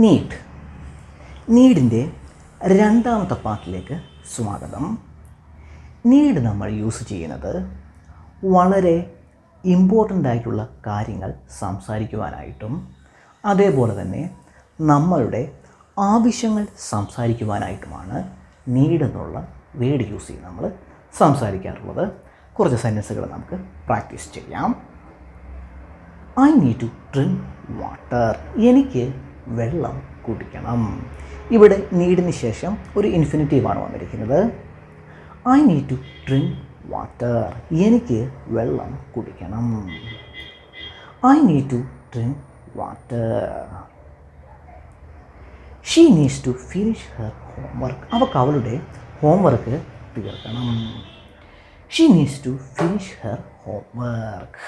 Need. നീഡിൻ്റെ രണ്ടാമത്തെ പാർട്ടിലേക്ക് സ്വാഗതം. Need നമ്മൾ യൂസ് ചെയ്യുന്നത് വളരെ ഇമ്പോർട്ടൻ്റ് ആയിട്ടുള്ള കാര്യങ്ങൾ സംസാരിക്കുവാനായിട്ടും അതേപോലെ തന്നെ നമ്മളുടെ ആവശ്യങ്ങൾ സംസാരിക്കുവാനായിട്ടുമാണ് നീഡ് എന്നുള്ള വേർഡ് യൂസ് ചെയ്ത് നമ്മൾ സംസാരിക്കാറുള്ളത്. കുറച്ച് സെൻറ്റൻസുകൾ നമുക്ക് പ്രാക്ടീസ് ചെയ്യാം. I need to drink water. എനിക്ക് വെള്ളം കുടിക്കണം. ഇവിടെ നീഡിന് ശേഷം ഒരു ഇൻഫിനിറ്റീവാണ് വന്നിരിക്കുന്നത്. I need to drink water. എനിക്ക് വെള്ളം കുടിക്കണം. I need to drink water. She needs to finish her homework. അവൾക്ക് അവളുടെ ഹോംവർക്ക് തീർക്കണം. She needs to finish her homework.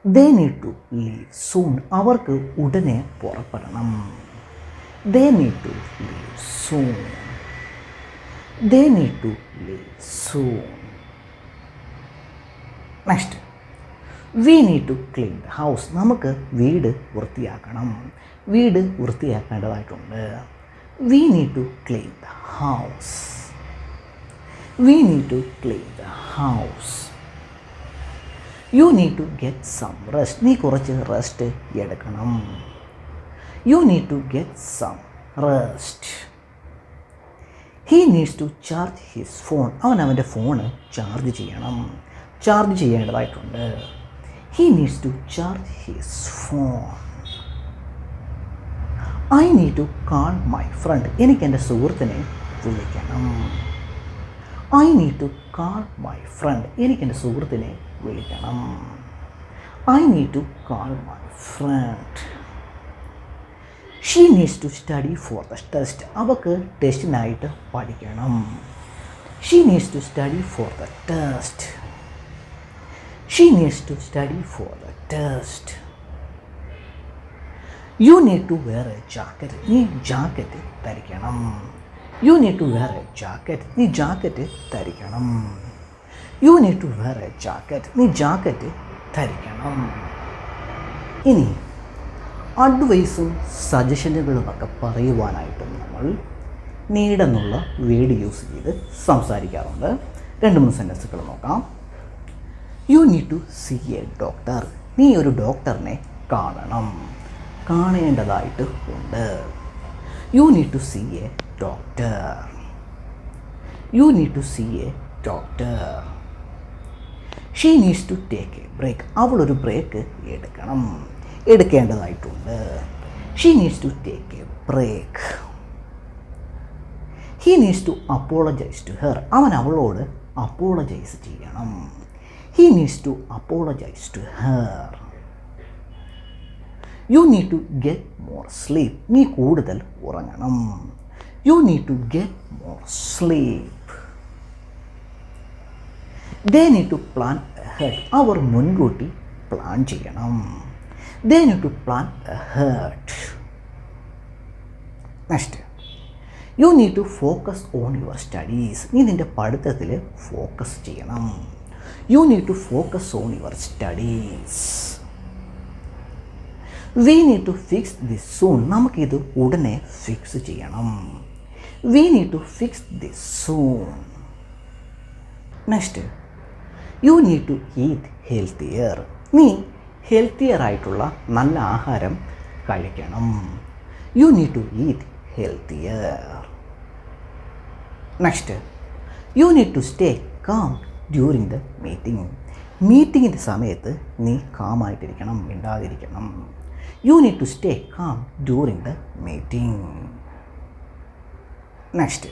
They need to leave soon. അവർക്ക് ഉടനെ പുറപ്പെടണം. They need to leave soon. They need to leave soon. Next, we need to clean the house. നമുക്ക് വീട് വൃത്തിയാക്കണം. വീട് വൃത്തിയാക്കേണ്ടതായിട്ടുണ്ട്. We need to clean the house. We need to clean the house. You need to get some rest. നീ കുറച്ച് rest എടുക്കണം. You need to get some rest. He needs to charge his phone. അവൻ്റെ phone charge ചെയ്യണം. Charge ചെയ്യേണ്ടതായിട്ടുണ്ട്. He needs to charge his phone. I need to call my friend. എനിക്ക് എൻ്റെ സുഹൃത്തിനെ വിളിക്കണം. I need to call my friend. എനിക്ക് എൻ്റെ സുഹൃത്തിനെ വിളിക്കണം. I need to call my friend. She needs to study for the test. അവൾക്ക് ടെസ്റ്റിനായിട്ട് പഠിക്കണം. She needs to study for the test. She needs to study for the test. You need to wear a jacket. നീ jacket ധരിക്കണം. You need to wear a jacket. നീ jacket ധരിക്കണം. You need to wear a jacket. നീ jacket ധരിക്കണം. ഇനി അഡ്വൈസും സജഷനുകളുമൊക്കെ പറയുവാനായിട്ടും നമ്മൾ need എന്നുള്ള word use ചെയ്ത് സംസാരിക്കാറുണ്ട്. 2-3 സെൻറ്റൻസുകൾ നോക്കാം. You need to see a doctor. നീ ഒരു ഡോക്ടറിനെ കാണണം. കാണേണ്ടതായിട്ട് ഉണ്ട്. You need to see a doctor. You need to see a doctor. She needs to take a break. അവളൊരു ബ്രേക്ക് എടുക്കേണ്ടതായിട്ടുണ്ട്. She needs to take a break. He needs to apologise to her. അവളോട് apologise ചെയ്യണം. He needs to apologise to her. You need to get more sleep. നീ കൂടുതൽ ഉറങ്ങണം. You need to get more sleep. They need to plan ahead. അവർ മുൻകൂട്ടി plan ചെയ്യണം. They need to plan ahead. Next, you need to focus on your studies. നീ നിൻ്റെ പഠിത്തത്തിൽ focus ചെയ്യണം. You need to focus on your studies. We need to fix this soon. നമുക്കിത് ഉടനെ fix ചെയ്യണം. We need to fix this soon. Next, you need to eat healthier. നീ healthier ആയിട്ടുള്ള നല്ല ആഹാരം കഴിക്കണം. You need to eat healthier. Next, you need to stay calm during the meeting. മീറ്റിങ്ങിൻ്റെ സമയത്ത് നീ കാമായിട്ടിരിക്കണം, മിണ്ടാതിരിക്കണം. You need to stay calm during the meeting. Next,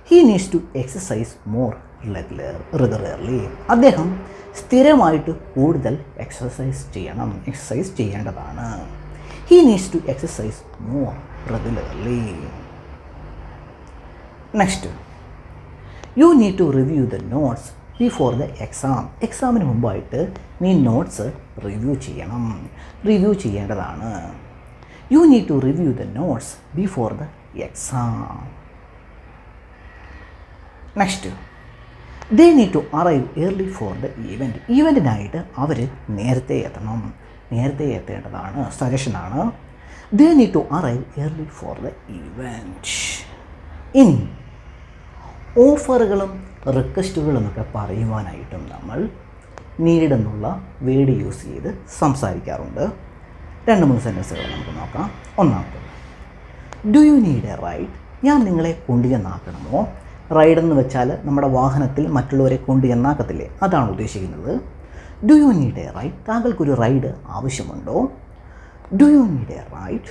he needs to exercise more regularly. അദ്ദേഹം സ്ഥിരമായിട്ട് കൂടുതൽ എക്സസൈസ് ചെയ്യേണ്ടതാണ്. He needs to exercise more regularly. Next, you need to review the notes before the exam. എക്സാമിന് മുമ്പായിട്ട് നീ notes review ചെയ്യേണ്ടതാണ്. You need to review the notes before the exam. Next, they need to arrive early for the event. ഈവൻറ്റിനായിട്ട് അവർ നേരത്തെ എത്തണം. നേരത്തെ എത്തേണ്ടതാണ്, സജഷനാണ്. They need to arrive early for the event. ഇനി ഓഫറുകളും റിക്വസ്റ്റുകളുമൊക്കെ പറയുവാനായിട്ടും നമ്മൾ നീഡ് എന്നുള്ള വേർഡ് യൂസ് ചെയ്ത് സംസാരിക്കാറുണ്ട്. 2-3 സെൻറ്റൻസുകൾ നമുക്ക് നോക്കാം. ഒന്നാമത്, do you need a ride? ഞാൻ നിങ്ങളെ കൊണ്ടുചെന്നാക്കണമോ? റൈഡ് എന്ന് വെച്ചാൽ നമ്മുടെ വാഹനത്തിൽ മറ്റുള്ളവരെ കൊണ്ടുചെന്നാക്കത്തില്ലേ, അതാണ് ഉദ്ദേശിക്കുന്നത്. Do you need a ride? താങ്കൾക്കൊരു റൈഡ് ആവശ്യമുണ്ടോ? Do you need a ride?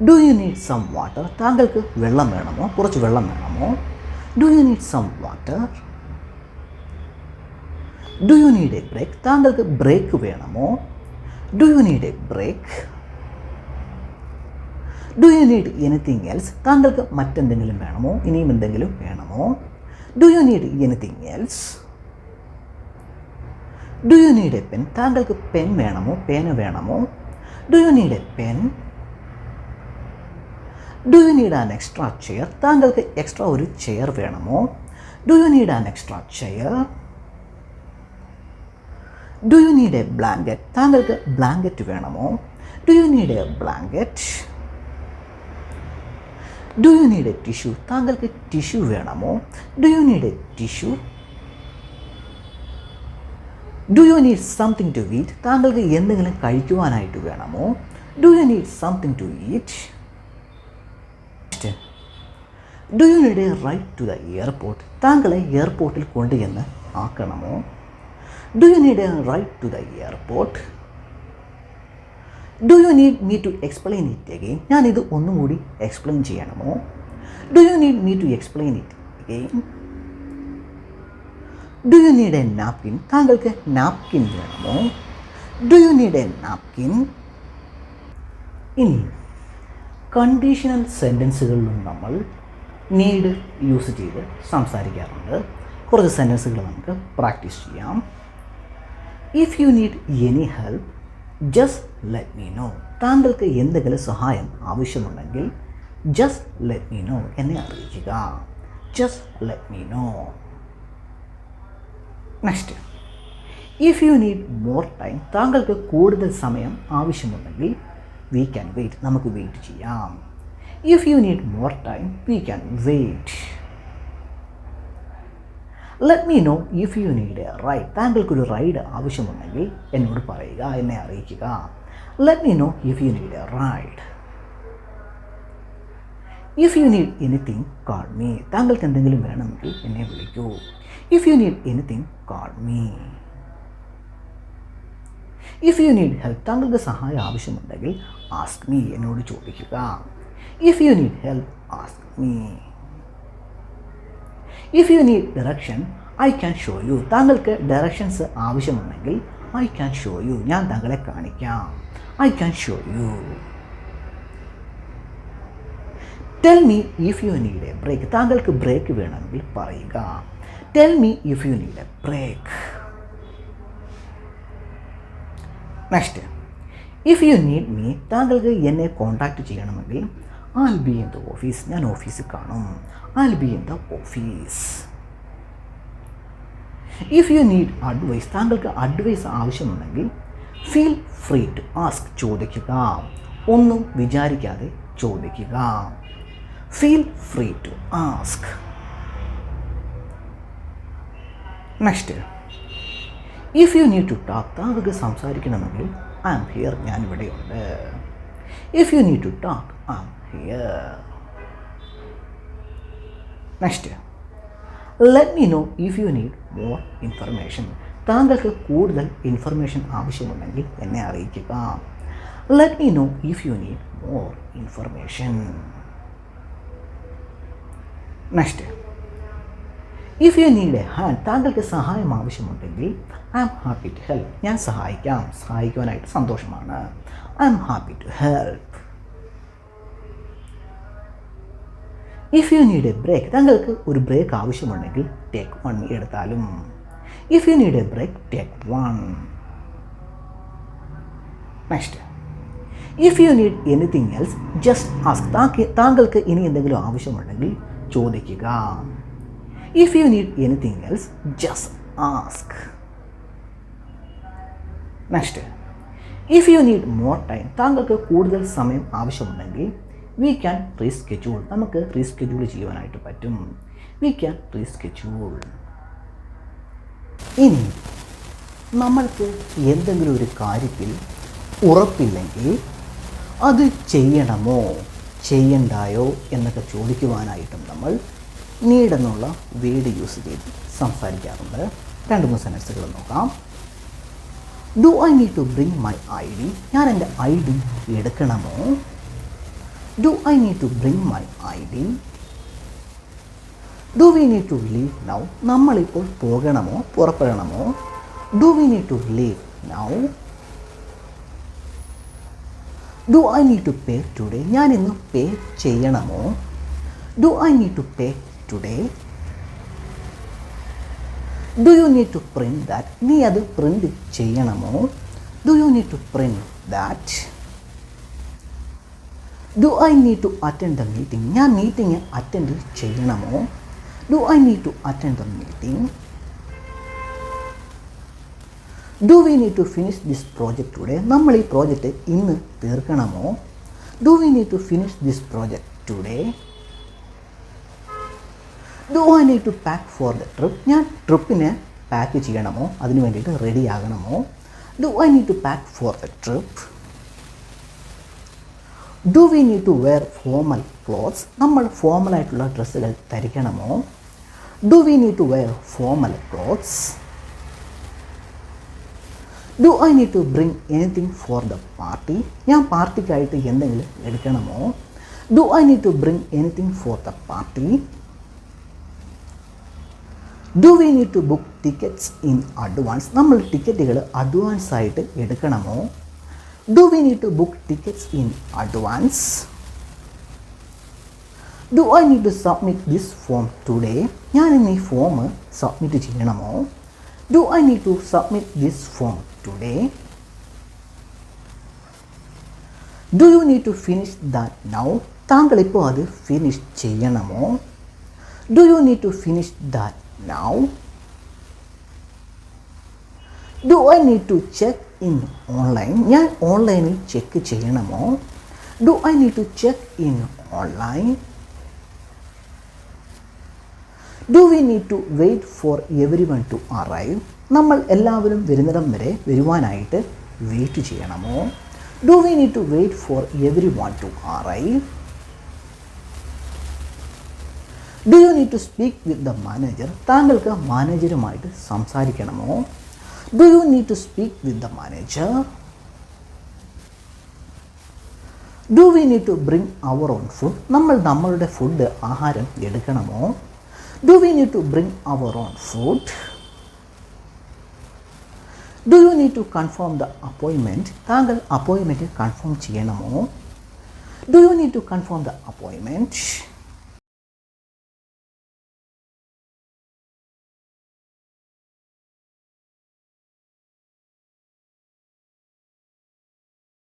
Do you need some water? താങ്കൾക്ക് വെള്ളം വേണമോ? കുറച്ച് വെള്ളം വേണമോ? Do you need some water? Do you need a break? താങ്കൾക്ക് ബ്രേക്ക് വേണമോ? Do you need a break? Do you need anything else? താങ്കൾക്ക് മറ്റെന്തെങ്കിലും വേണമോ? ഇനിയും എന്തെങ്കിലും വേണമോ? Do you need anything else? Do you need a pen? താങ്കൾക്ക് pen വേണമോ? പേന വേണമോ? Do you need a pen? Do you need an extra chair? താങ്കൾക്ക് എക്സ്ട്രാ ഒരു ചെയർ വേണമോ? Do you need an extra chair? Do you need a blanket? താങ്കൾക്ക് blanket വേണമോ? Do you need a blanket? Do you need a tissue? താങ്കൾക്ക് tissue വേണമോ? Do you need a tissue? Do you need something to eat? താങ്കൾക്ക് എന്തെങ്കിലും കഴിക്കുവാനായിട്ട് വേണമോ? Do you need something to eat? Do you need a ride to the airport? താങ്കളെ എയർപോർട്ടിൽ കൊണ്ടുചെന്ന് ആക്കണമോ? Do you need a ride to the airport? Do you need me to explain it again? ഞാനിത് ഒന്നും കൂടി എക്സ്പ്ലെയിൻ ചെയ്യണമോ? Do you need me to explain it again? Do you need a napkin? താങ്കൾക്ക് napkin വേണമോ? Do you need a napkin? ഇനി conditional സെൻറ്റൻസുകളിലും നമ്മൾ need use ചെയ്ത് സംസാരിക്കാറുണ്ട്. കുറച്ച് സെൻറ്റൻസുകൾ നമുക്ക് പ്രാക്ടീസ് ചെയ്യാം. If you need any help just let me know? താങ്കൾക്ക് എന്തെങ്കിലും സഹായം ആവശ്യമുണ്ടെങ്കിൽ ജസ്റ്റ് ലെറ്റ് മീ നോ, എന്നെ അറിയിക്കുക. Just let me know. Next, if you need more time? താങ്കൾക്ക് കൂടുതൽ സമയം ആവശ്യമുണ്ടെങ്കിൽ വി ക്യാൻ വെയിറ്റ്, നമുക്ക് വെയിറ്റ് ചെയ്യാം. If you need more time we can wait. Let me know if you need a ride? താങ്കൾക്കൊരു ride ആവശ്യമുണ്ടെങ്കിൽ എന്നോട് പറയുക, എന്നെ അറിയിക്കുക. Let me know if you need a ride. If you need anything call me? താങ്കൾക്ക് എന്തെങ്കിലും വേണമെങ്കിൽ എന്നെ വിളിക്കൂ. If you need anything call me. If you need help? താങ്കൾക്ക് സഹായം ആവശ്യമുണ്ടെങ്കിൽ ആസ്ക് മീ, എന്നോട് ചോദിക്കുക. If you need help ask me. If you need direction I can show you? താങ്കൾക്ക് ഡയറക്ഷൻസ് ആവശ്യമുണ്ടെങ്കിൽ ഐ ക്യാൻ ഷോ യു, ഞാൻ താങ്കളെ കാണിക്കാം. I can show you. Tell me if you need a break? താങ്കൾക്ക് break വേണമെങ്കിൽ പറയുക. Tell me if you need a break. Next, if you need me? താങ്കൾക്ക് എന്നെ കോൺടാക്റ്റ് ചെയ്യണമെങ്കിൽ I be in the office? ഞാൻ ഓഫീസിൽ കാണും. I be in the office. If you need advice? താങ്കൾക്ക് അഡ്വൈസ് ആവശ്യമുണ്ടെങ്കിൽ ഫീൽ ഫ്രീ ടു ആസ്ക്? ചോദിക്കുക, ഒന്നും വിചാരിക്കാതെ ചോദിക്കുക. Feel free to ask. Next, if you need to talk? താങ്കൾക്ക് സംസാരിക്കണമെങ്കിൽ ഐ ആം ഹിയർ, ഞാനിവിടെയുണ്ട്. If you need to talk I am here. Next, let me know if you need more information? താങ്കൾക്ക് കൂടുതൽ information ആവശ്യമുണ്ടെങ്കിൽ എന്നെ അറിയിക്കുക. Let me know if you need more information. Next, if you need a hand? താങ്കൾക്ക് സഹായം ആവശ്യമുണ്ടെങ്കിൽ I am happy to help, ഞാൻ സഹായിക്കാം, സഹായിക്കുവാനായിട്ട് സന്തോഷമാണ്. I am happy to help. If you need a break? താങ്കൾക്ക് ഒരു ബ്രേക്ക് ആവശ്യമുണ്ടെങ്കിൽ ടേക്ക് 1 എടുത്താലും. If you need a break take 1. Next, if you need anything else just ask? താങ്കൾക്ക് ഇനി എന്തെങ്കിലും ആവശ്യമുണ്ടെങ്കിൽ ചോദിക്കുക. If you need anything else just ask. Next, if you need more time, താങ്കൾക്ക് കൂടുതൽ സമയം ആവശ്യമുണ്ടെങ്കിൽ വി ക്യാൻ റീസ്കെഡ്യൂൾ, നമുക്ക് റീസ്കെഡ്യൂൾ ചെയ്യുവാനായിട്ട് പറ്റും. We can reschedule. ഇനി നമ്മൾക്ക് എന്തെങ്കിലും ഒരു കാര്യത്തിൽ ഉറപ്പില്ലെങ്കിൽ അത് ചെയ്യണമോ ചെയ്യണ്ടായോ എന്നൊക്കെ ചോദിക്കുവാനായിട്ടും നമ്മൾ നീഡ് എന്നുള്ള വേർഡ് യൂസ് ചെയ്ത് സംസാരിക്കാറുണ്ട്. 2-3 സെൻറ്റൻസുകൾ നോക്കാം. Do I need to bring my ID, ഞാൻ എൻ്റെ ID എടുക്കണമോ? Do I need to bring my ID. Do we need to leave now, നമ്മളിപ്പോൾ പോകണമോ പുറപ്പെടണമോ? Do we need to leave now. Do I need to pay today, ഞാൻ ഇന്ന് pay ചെയ്യണമോ? Do I need to pay today. Do you need to print that, നീ അത് print ചെയ്യണമോ? Do you need to print that. Do I need to attend the meeting, ഞാൻ meeting attend ചെയ്യണമോ? Do I need to attend the meeting. Do we need to finish this project today, നമ്മൾ ഈ project ഇന്ന് തീർക്കണമോ? Do we need to finish this project today. Do I need to pack for the trip, ഞാൻ ട്രിപ്പിനെ pack ചെയ്യണമോ, അതിന് വേണ്ടിയിട്ട് ready ആകണമോ? Do I need to pack for the trip. Do we need to wear formal clothes, നമ്മൾ ഫോമലായിട്ടുള്ള ഡ്രസ്സുകൾ ധരിക്കണമോ? Do we need to wear formal clothes. Do I need to bring anything for the party, ഞാൻ പാർട്ടിക്കായിട്ട് എന്തെങ്കിലും എടുക്കണമോ? Do I need to bring anything for the party. Do we need to book tickets in advance, നമ്മൾ ടിക്കറ്റുകൾ advance ആയിട്ട് എടുക്കണമോ? Do we need to book tickets in advance. Do I need to submit this form today, ഞാൻ ഇന്ന് ഈ form submit ചെയ്യണമോ? Do I need to submit this form today. Do you need to finish that now, താങ്കളിപ്പോൾ അത് finish ചെയ്യണമോ? Do you need to finish that now. Do I need to check in online, ഞാൻ ഓൺലൈനിൽ check ചെയ്യണമോ? Do I need to check in online. Do we need to wait for everyone to arrive, നമ്മൾ എല്ലാവരും വരുന്നിടം വരെ വരുവാനായിട്ട് wait ചെയ്യണമോ? Do we need to wait for everyone to arrive. Do you need to speak with the manager, താങ്കൾക്ക് മാനേജരുമായിട്ട് സംസാരിക്കണമോ? Do you need to speak with the manager. Do we need to bring our own food, നമ്മൾ നമ്മളുടെ food ആഹാരം എടുക്കണമോ? Do we need to bring our own food. Do you need to confirm the appointment, താങ്കൾ appointment confirm ചെയ്യണമോ? Do you need to confirm the appointment.